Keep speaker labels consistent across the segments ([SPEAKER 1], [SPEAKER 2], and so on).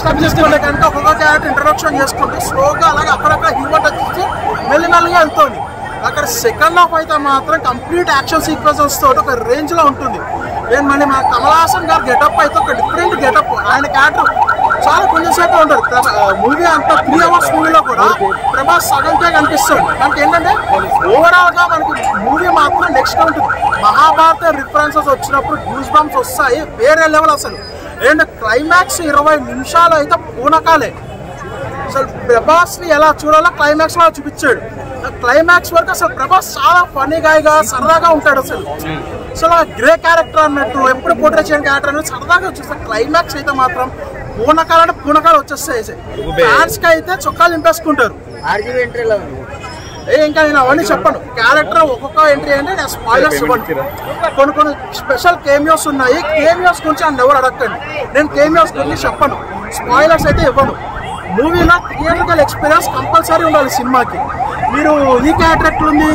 [SPEAKER 1] Step తీసుకుంటే కనుక ఒక్కొక్క క్యారెక్టర్ ఇంట్రొడక్షన్ చేసుకుంటూ స్లోగా అలాగే అక్కడక్కడ హ్యూమర్ టచ్ ఇచ్చి మెల్లిమెల్లిగా వెళ్తుంది. అక్కడ సెకండ్ హాఫ్ అయితే మాత్రం కంప్లీట్ యాక్షన్ సీక్వెన్సెస్ తోటి ఒక రేంజ్ లో ఉంటుంది. నేను మళ్ళీ మన కమల్ హాసన్ గారు గెటప్ అయితే ఒక డిఫరెంట్ గెటప్. ఆయన క్యారెక్టర్ చాలా కొంచెం సేపు ఉంటారు. మూవీ అంతా 3 hours మూవీలో కూడా ప్రభాస్ సగంకే కనిపిస్తాడు. మనకి ఏంటంటే ఓవరాల్ గా మనకి మూవీ మాత్రం నెక్స్ట్ ఉంటుంది. మహాభారత రిఫరెన్సెస్ వచ్చినప్పుడు గూస్ బంప్స్ వస్తాయి, వేరే లెవెల్ అసలు. అండ్ క్లైమాక్స్ 20 నిమిషాలు అయితే పూనకాలే. అసలు ప్రభాస్ ని ఎలా చూడాలో క్లైమాక్స్ లో చూపించాడు. క్లైమాక్స్ వరకు అసలు ప్రభాస్ చాలా ఫనీ గాయగా సరదాగా ఉంటాడు. అసలు గ్రే క్యారెక్టర్ అన్నట్టు ఎప్పుడు పోట్రే చేయని క్యారెక్టర్ అన్నట్టు సరదాగా వచ్చేస్తాడు. క్లైమాక్స్ అయితే మాత్రం పూనకాలంటే పూనకాలు వచ్చేస్తాయి. ఫ్యాన్స్ కి అయితే చొక్కాలు నింపేసుకుంటారు. ఇంకా నేను అవన్నీ చెప్పను. క్యారెక్టర్ ఒక్కొక్క ఎంట్రీ అంటే నేను స్పాయిలర్స్ ఇవ్వను. కొన్ని స్పెషల్ కేమియోస్ ఉన్నాయి. కేమియోస్ గురించి నన్ను ఎవరు అడగండి. నేను కేమియోస్ గురించి చెప్పను, స్పాయిలర్స్ అయితే ఇవ్వను. మూవీలో థియేట్రికల్ ఎక్స్పీరియన్స్ కంపల్సరీ ఉండాలి సినిమాకి. మీరు ఈ క్యారెక్టర్ ఎట్లుంది,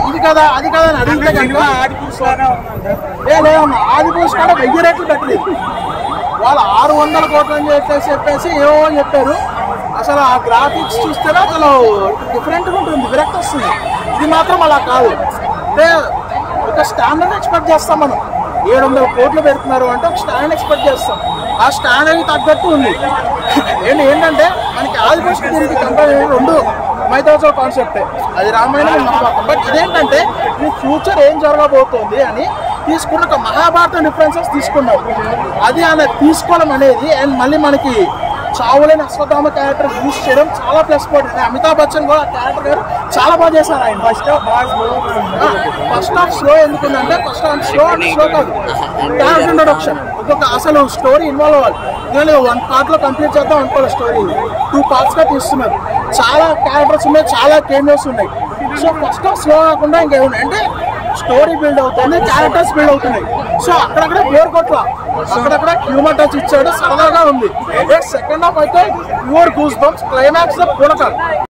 [SPEAKER 1] ఇది కదా అది కదా అని అడిగితే కనుక లేదమ్మా, ఆది పురుష్ కూడా 1000 రెట్లు పెట్టలేదు. వాళ్ళు 600 కోట్లు అని చెప్పేసి ఏవో చెప్పారు. అసలు ఆ గ్రాఫిక్స్ చూస్తేనే అసలు డిఫరెంట్గా ఉంటుంది, విరక్తి వస్తుంది. ఇది మాత్రం అలా కాదు. అంటే ఒక స్టాండర్డ్ ఎక్స్పెక్ట్ చేస్తాం మనం. 700 కోట్లు పెడుతున్నారు అంటే ఒక స్టాండర్డ్ ఎక్స్పెక్ట్ చేస్తాం. ఆ స్టాండర్డ్కి తగ్గట్టు ఉంది. ఏంటంటే మనకి ఆది పురుష్ దీనికి కంపేర్ 2 మైథాలజీ కాన్సెప్టే, అది రామాయణం మహాభారతం. బట్ ఇదేంటంటే ఈ ఫ్యూచర్ ఏం జరగబోతోంది అని తీసుకున్న ఒక మహాభారతం రిఫరెన్సెస్ తీసుకున్నారు. అది ఆయన తీసుకోవడం అనేది అండ్ మళ్ళీ మనకి చావులేని అశ్వత్థామ క్యారెక్టర్ యూజ్ చేయడం చాలా ప్లస్ పాయింట్. అమితాబ్ బచ్చన్ కూడా ఆ క్యారెక్టర్ గారు చాలా బాగా చేశారు. ఆయన ఫస్ట్ హాఫ్ స్లో ఎందుకుందంటే ఫస్ట్ హాఫ్ స్లో కాదు, క్యారెక్టర్ ఇంట్రొడక్షన్. ఒక్కొక్క అసలు స్టోరీ ఇన్వాల్వ్ అవ్వాలి. నేను 1 part లో కంప్లీట్ చేద్దాం అనుకోవాలి. స్టోరీ 2 parts గా తీస్తున్నారు. చాలా క్యారెక్టర్స్ ఉన్నాయి, చాలా కేమియోస్ ఉన్నాయి. సో ఫస్ట్ హాఫ్ స్లో కాకుండా ఇంకేమున్నాయి అంటే స్టోరీ బిల్డ్ అవుతుంది, క్యారెక్టర్స్ బిల్డ్ అవుతున్నాయి. సో అక్కడక్కడ ప్యూర్ కొట్ల, అక్కడక్కడ హ్యూమర్ టచ్ ఇచ్చాడు, సరదాగా ఉంది. సెకండ్ హాఫ్ అయితే ప్యూర్ గూస్ బంప్స్, క్లైమాక్స్ లో పూనకాలు.